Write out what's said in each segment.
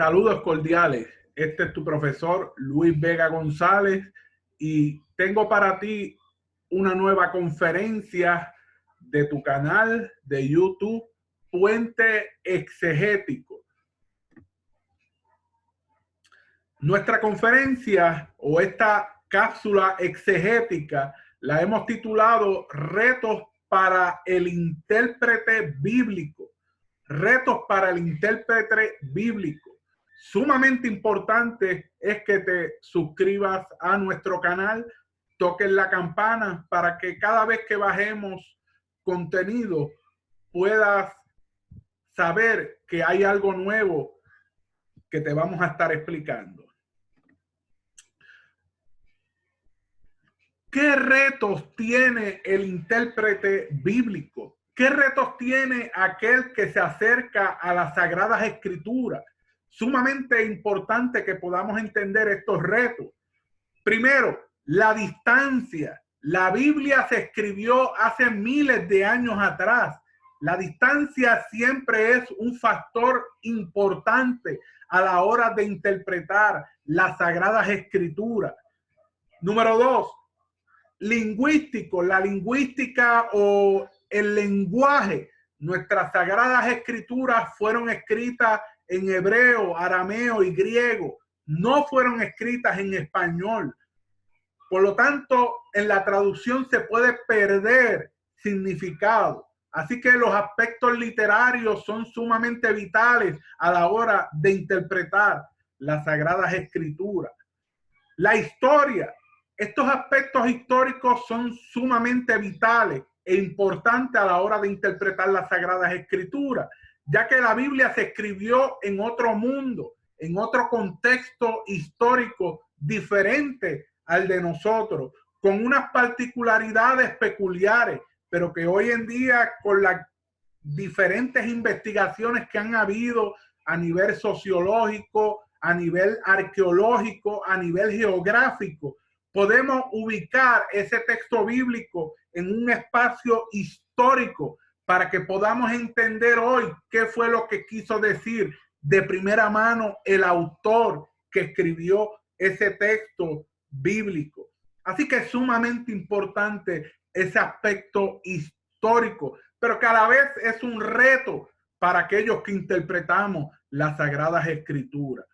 Saludos cordiales. Este es tu profesor Luis Vega González y tengo para ti una nueva conferencia de tu canal de YouTube, Puente Exegético. Nuestra conferencia o esta cápsula exegética la hemos titulado Retos para el intérprete bíblico. Retos para el intérprete bíblico. Sumamente importante es que te suscribas a nuestro canal, toques la campana para que cada vez que bajemos contenido puedas saber que hay algo nuevo que te vamos a estar explicando. ¿Qué retos tiene el intérprete bíblico? ¿Qué retos tiene aquel que se acerca a las Sagradas Escrituras? Sumamente importante que podamos entender estos retos. Primero, la distancia. La Biblia se escribió hace miles de años atrás. La distancia siempre es un factor importante a la hora de interpretar las Sagradas Escrituras. Número dos, lingüístico, la lingüística o el lenguaje. Nuestras Sagradas Escrituras fueron escritas en hebreo, arameo y griego. No fueron escritas en español. Por lo tanto, en la traducción se puede perder significado. Así que los aspectos literarios son sumamente vitales a la hora de interpretar las Sagradas Escrituras. La historia. Estos aspectos históricos son sumamente vitales e importantes a la hora de interpretar las Sagradas Escrituras, ya que la Biblia se escribió en otro mundo, en otro contexto histórico diferente al de nosotros, con unas particularidades peculiares, pero que hoy en día, con las diferentes investigaciones que han habido a nivel sociológico, a nivel arqueológico, a nivel geográfico, podemos ubicar ese texto bíblico en un espacio histórico para que podamos entender hoy qué fue lo que quiso decir de primera mano el autor que escribió ese texto bíblico. Así que es sumamente importante ese aspecto histórico, pero que a la vez es un reto para aquellos que interpretamos las Sagradas Escrituras.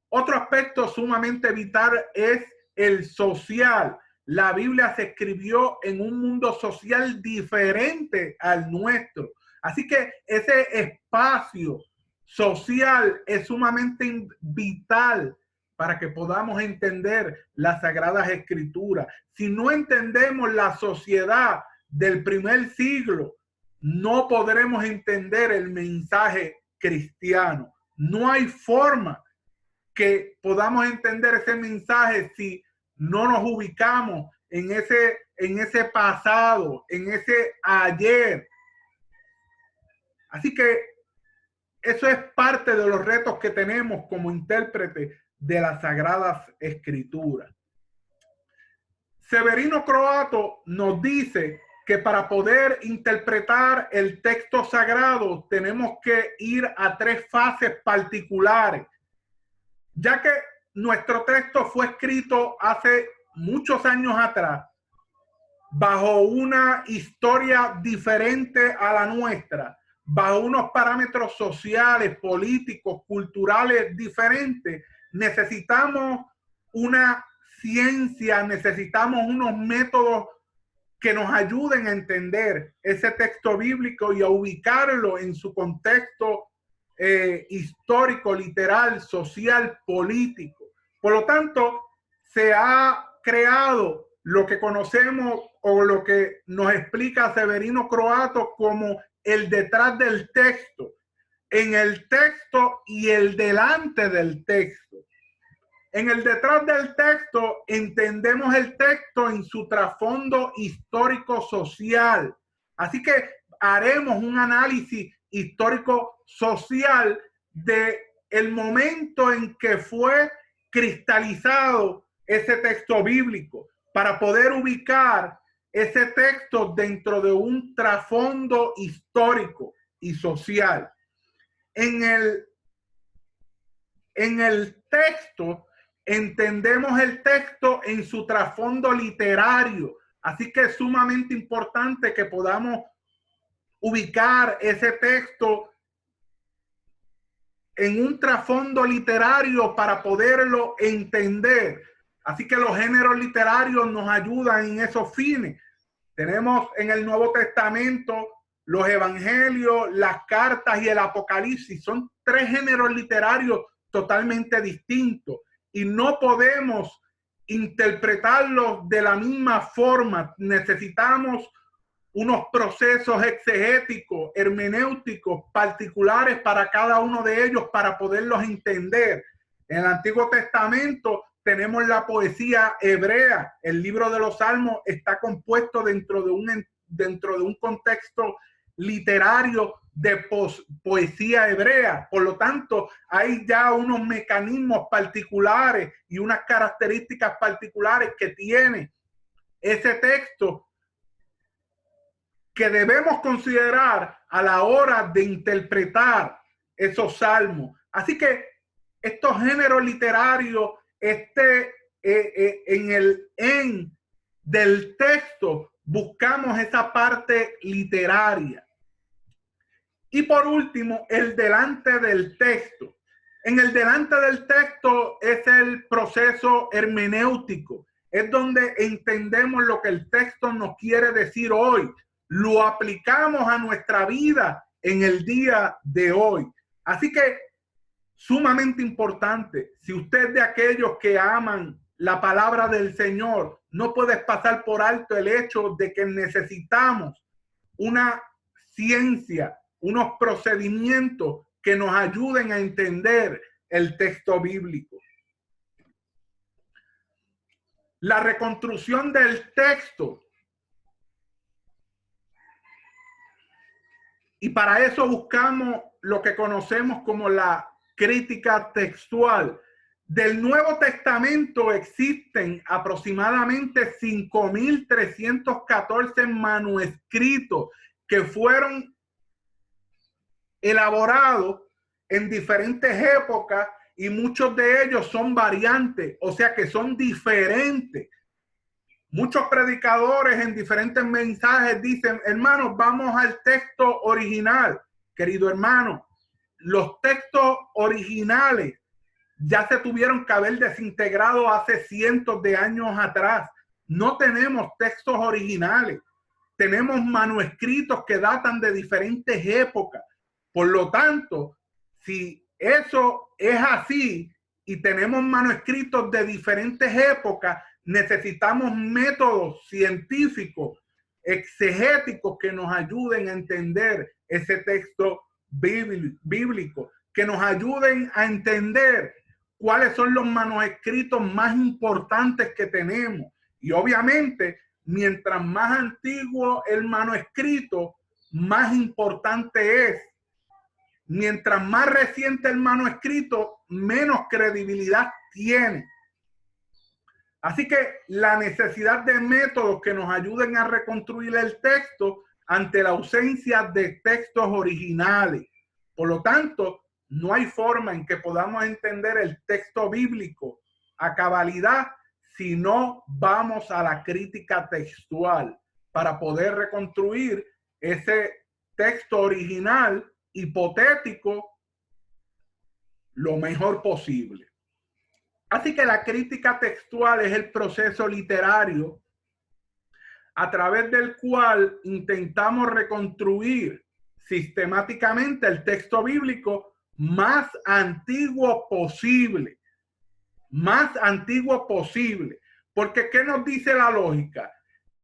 Otro aspecto sumamente vital es el social. La Biblia se escribió en un mundo social diferente al nuestro. Así que ese espacio social es sumamente vital para que podamos entender las Sagradas Escrituras. Si no entendemos la sociedad del primer siglo, no podremos entender el mensaje cristiano. No hay forma que podamos entender ese mensaje si no nos ubicamos en ese pasado, en ese ayer. Así que eso es parte de los retos que tenemos como intérprete de las Sagradas Escrituras. Severino Croato nos dice que para poder interpretar el texto sagrado tenemos que ir a tres fases particulares, ya que nuestro texto fue escrito hace muchos años atrás, bajo una historia diferente a la nuestra, bajo unos parámetros sociales, políticos, culturales diferentes. Necesitamos una ciencia, necesitamos unos métodos que nos ayuden a entender ese texto bíblico y a ubicarlo en su contexto histórico, literal, social, político. Por lo tanto, se ha creado lo que conocemos o lo que nos explica Severino Croato como el detrás del texto, en el texto y el delante del texto. En el detrás del texto entendemos el texto en su trasfondo histórico-social. Así que haremos un análisis histórico-social de el momento en que fue cristalizado ese texto bíblico para poder ubicar ese texto dentro de un trasfondo histórico y social. En el en el texto entendemos el texto en su trasfondo literario. Así que es sumamente importante que podamos ubicar ese texto en un trasfondo literario para poderlo entender. Así que los géneros literarios nos ayudan en esos fines. Tenemos en el Nuevo Testamento los evangelios, las cartas y el Apocalipsis. Son tres géneros literarios totalmente distintos y no podemos interpretarlos de la misma forma. Necesitamos unos procesos exegéticos, hermenéuticos particulares para cada uno de ellos para poderlos entender. En el Antiguo Testamento tenemos la poesía hebrea. El libro de los Salmos está compuesto dentro de un contexto literario de poesía hebrea. Por lo tanto, hay ya unos mecanismos particulares y unas características particulares que tiene ese texto que debemos considerar a la hora de interpretar esos salmos. Así que estos géneros literarios, en el del texto, buscamos esa parte literaria. Y por último, el delante del texto. En el delante del texto es el proceso hermenéutico. Es donde entendemos lo que el texto nos quiere decir hoy. Lo aplicamos a nuestra vida en el día de hoy. Así que, sumamente importante, si usted es de aquellos que aman la palabra del Señor, no puedes pasar por alto el hecho de que necesitamos una ciencia, unos procedimientos que nos ayuden a entender el texto bíblico. La reconstrucción del texto. Y para eso buscamos lo que conocemos como la crítica textual. Del Nuevo Testamento existen aproximadamente 5.314 manuscritos que fueron elaborados en diferentes épocas y muchos de ellos son variantes, o sea que son diferentes. Muchos predicadores en diferentes mensajes dicen, hermanos, vamos al texto original. Querido hermano, los textos originales ya se tuvieron que haber desintegrado hace cientos de años atrás. No tenemos textos originales. Tenemos manuscritos que datan de diferentes épocas. Por lo tanto, si eso es así y tenemos manuscritos de diferentes épocas, necesitamos métodos científicos, exegéticos que nos ayuden a entender ese texto bíblico, que nos ayuden a entender cuáles son los manuscritos más importantes que tenemos. Y obviamente, mientras más antiguo el manuscrito, más importante es. Mientras más reciente el manuscrito, menos credibilidad tiene. Así que la necesidad de métodos que nos ayuden a reconstruir el texto ante la ausencia de textos originales. Por lo tanto, no hay forma en que podamos entender el texto bíblico a cabalidad si no vamos a la crítica textual para poder reconstruir ese texto original hipotético lo mejor posible. Así que la crítica textual es el proceso literario a través del cual intentamos reconstruir sistemáticamente el texto bíblico más antiguo posible. Más antiguo posible. Porque ¿qué nos dice la lógica?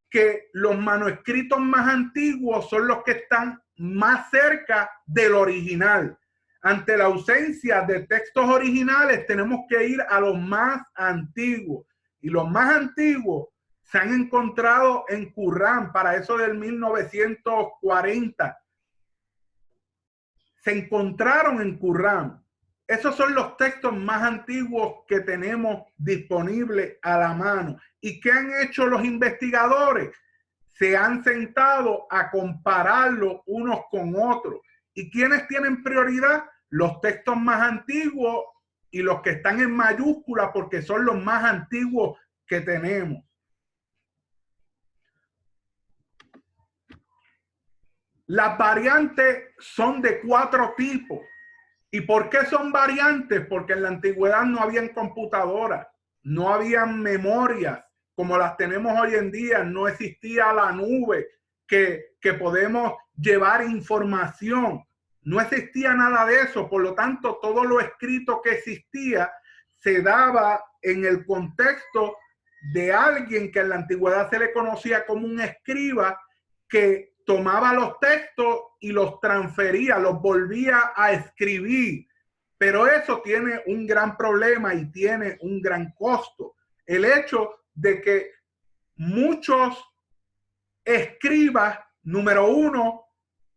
Que los manuscritos más antiguos son los que están más cerca del original. Ante la ausencia de textos originales, tenemos que ir a los más antiguos. Y los más antiguos se han encontrado en Qumrán, para eso del 1940. Se encontraron en Qumrán. Esos son los textos más antiguos que tenemos disponibles a la mano. ¿Y qué han hecho los investigadores? Se han sentado a compararlos unos con otros. ¿Y quiénes tienen prioridad? Los textos más antiguos y los que están en mayúscula porque son los más antiguos que tenemos. Las variantes son de 4 tipos. ¿Y por qué son variantes? Porque en la antigüedad no habían computadoras, no habían memorias como las tenemos hoy en día, no existía la nube que podemos llevar información, no existía nada de eso, por lo tanto todo lo escrito que existía se daba en el contexto de alguien que en la antigüedad se le conocía como un escriba, que tomaba los textos y los transfería, los volvía a escribir. Pero eso tiene un gran problema y tiene un gran costo. El hecho de que muchos escribas, número uno,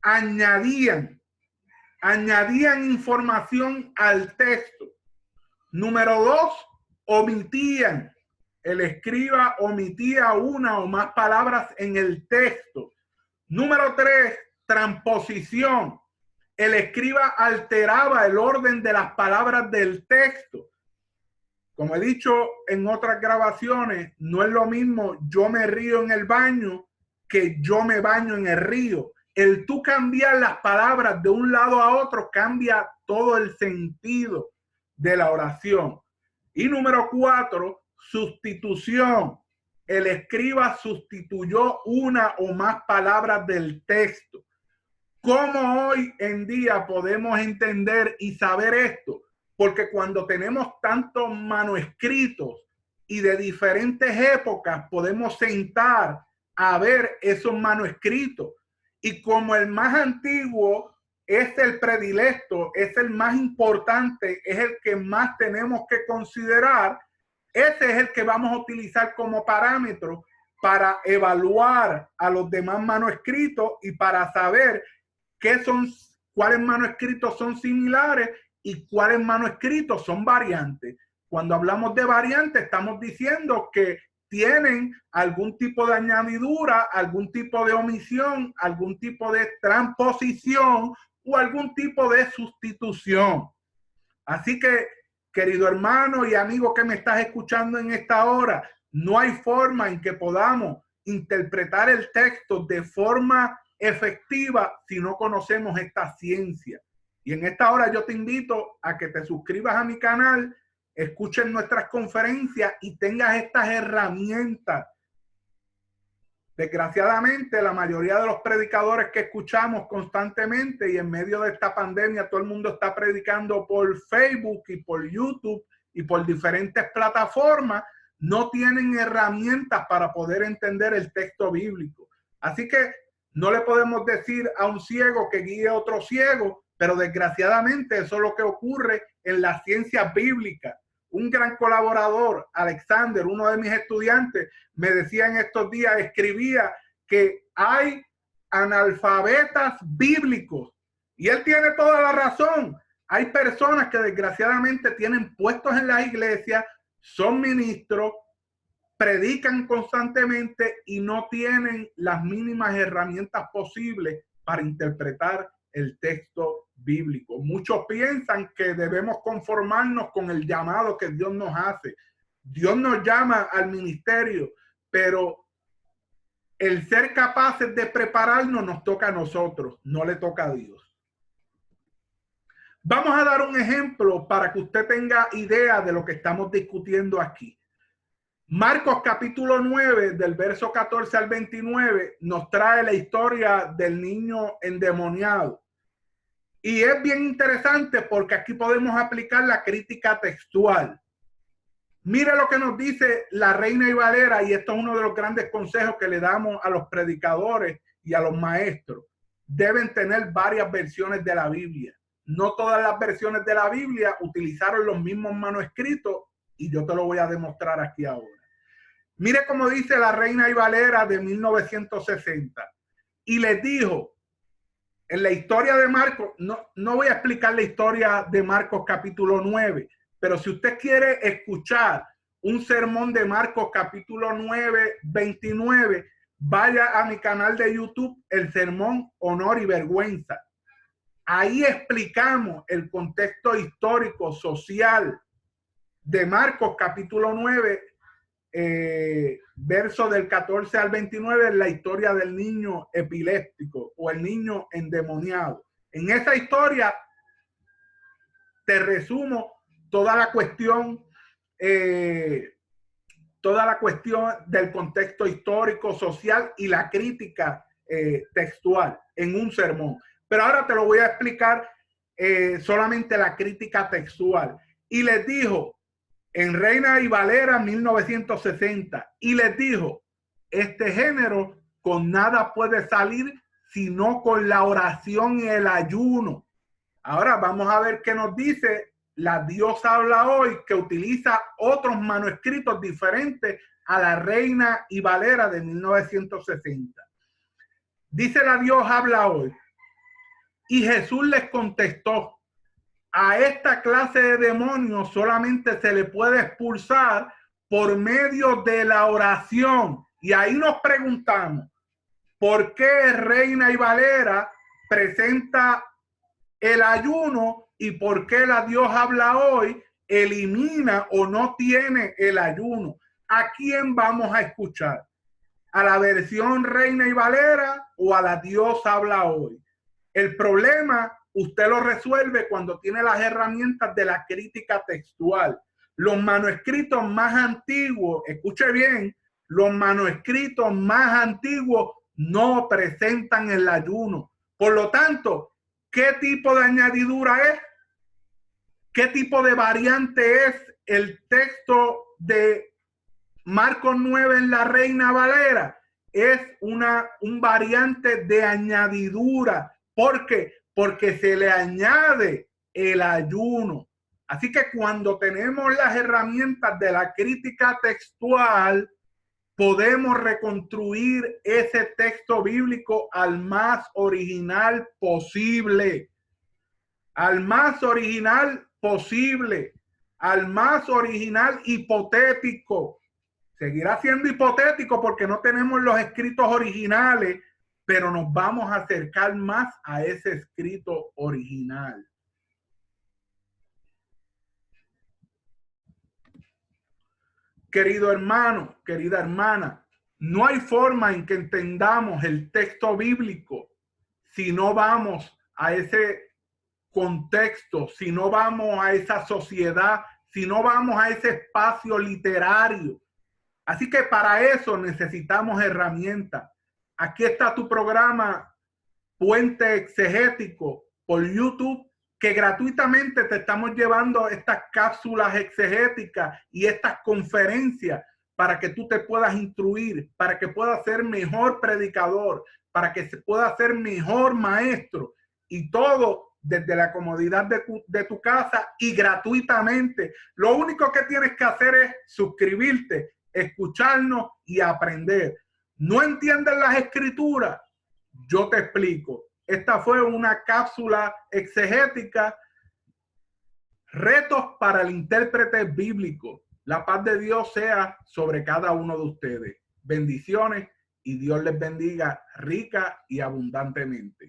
añadían información al texto. Número dos, omitían. El escriba omitía una o más palabras en el texto. Número 3, transposición. El escriba alteraba el orden de las palabras del texto. Como he dicho en otras grabaciones, no es lo mismo yo me río en el baño que yo me baño en el río. El tú cambiar las palabras de un lado a otro cambia todo el sentido de la oración. Y número 4, sustitución. El escriba sustituyó una o más palabras del texto. ¿Cómo hoy en día podemos entender y saber esto? Porque cuando tenemos tantos manuscritos y de diferentes épocas, podemos sentar a ver esos manuscritos. Y como el más antiguo es el predilecto, es el más importante, es el que más tenemos que considerar, ese es el que vamos a utilizar como parámetro para evaluar a los demás manuscritos y para saber cuáles manuscritos son similares y cuáles manuscritos son variantes. Cuando hablamos de variantes, estamos diciendo que tienen algún tipo de añadidura, algún tipo de omisión, algún tipo de transposición o algún tipo de sustitución. Así que, querido hermano y amigo que me estás escuchando en esta hora, no hay forma en que podamos interpretar el texto de forma efectiva si no conocemos esta ciencia. Y en esta hora yo te invito a que te suscribas a mi canal, escuchen nuestras conferencias y tengas estas herramientas. Desgraciadamente, la mayoría de los predicadores que escuchamos constantemente y en medio de esta pandemia, todo el mundo está predicando por Facebook y por YouTube y por diferentes plataformas, no tienen herramientas para poder entender el texto bíblico. Así que no le podemos decir a un ciego que guíe a otro ciego, pero desgraciadamente eso es lo que ocurre en las ciencias bíblicas. Un gran colaborador, Alexander, uno de mis estudiantes, me decía en estos días, escribía que hay analfabetas bíblicos. Y él tiene toda la razón. Hay personas que desgraciadamente tienen puestos en la iglesia, son ministros, predican constantemente y no tienen las mínimas herramientas posibles para interpretar el texto bíblico. Muchos piensan que debemos conformarnos con el llamado que Dios nos hace. Dios nos llama al ministerio, pero el ser capaces de prepararnos nos toca a nosotros, no le toca a Dios. Vamos a dar un ejemplo para que usted tenga idea de lo que estamos discutiendo aquí. Marcos capítulo 9, del verso 14 al 29, nos trae la historia del niño endemoniado. Y es bien interesante porque aquí podemos aplicar la crítica textual. Mire lo que nos dice la Reina y Valera, y esto es uno de los grandes consejos que le damos a los predicadores y a los maestros. Deben tener varias versiones de la Biblia. No todas las versiones de la Biblia utilizaron los mismos manuscritos y yo te lo voy a demostrar aquí ahora. Mire cómo dice la Reina y Valera de 1960. Y les dijo, en la historia de Marcos, no voy a explicar la historia de Marcos capítulo 9, pero si usted quiere escuchar un sermón de Marcos capítulo 9, 29, vaya a mi canal de YouTube, el sermón Honor y Vergüenza. Ahí explicamos el contexto histórico, social de Marcos capítulo 9, verso del 14 al 29, la historia del niño epiléptico o el niño endemoniado. En esa historia te resumo toda la cuestión del contexto histórico, social y la crítica textual en un sermón. Pero ahora te lo voy a explicar solamente la crítica textual. Y les dijo, en Reina y Valera 1960, y les dijo, este género con nada puede salir sino con la oración y el ayuno. Ahora vamos a ver qué nos dice la Dios habla hoy, que utiliza otros manuscritos diferentes a la Reina y Valera de 1960. Dice la Dios habla hoy. Y Jesús les contestó, a esta clase de demonios solamente se le puede expulsar por medio de la oración. Y ahí nos preguntamos, ¿por qué Reina y Valera presenta el ayuno y por qué la Dios habla hoy elimina o no tiene el ayuno? ¿A quién vamos a escuchar? ¿A la versión Reina y Valera o a la Dios habla hoy? El problema usted lo resuelve cuando tiene las herramientas de la crítica textual. Los manuscritos más antiguos, escuche bien, los manuscritos más antiguos no presentan el ayuno. Por lo tanto, ¿qué tipo de añadidura es? ¿Qué tipo de variante es el texto de Marcos 9 en la Reina Valera? Es un variante de añadidura. ¿Por qué? Porque se le añade el ayuno. Así que cuando tenemos las herramientas de la crítica textual, podemos reconstruir ese texto bíblico al más original posible. Al más original posible. Al más original hipotético. Seguirá siendo hipotético porque no tenemos los escritos originales, pero nos vamos a acercar más a ese escrito original. Querido hermano, querida hermana, no hay forma en que entendamos el texto bíblico si no vamos a ese contexto, si no vamos a esa sociedad, si no vamos a ese espacio literario. Así que para eso necesitamos herramientas. Aquí está tu programa Puente Exegético por YouTube, que gratuitamente te estamos llevando estas cápsulas exegéticas y estas conferencias para que tú te puedas instruir, para que puedas ser mejor predicador, para que se pueda ser mejor maestro, y todo desde la comodidad de tu casa y gratuitamente. Lo único que tienes que hacer es suscribirte, escucharnos y aprender. ¿No entiendes las escrituras? Yo te explico. Esta fue una cápsula exegética, retos para el intérprete bíblico. La paz de Dios sea sobre cada uno de ustedes. Bendiciones y Dios les bendiga rica y abundantemente.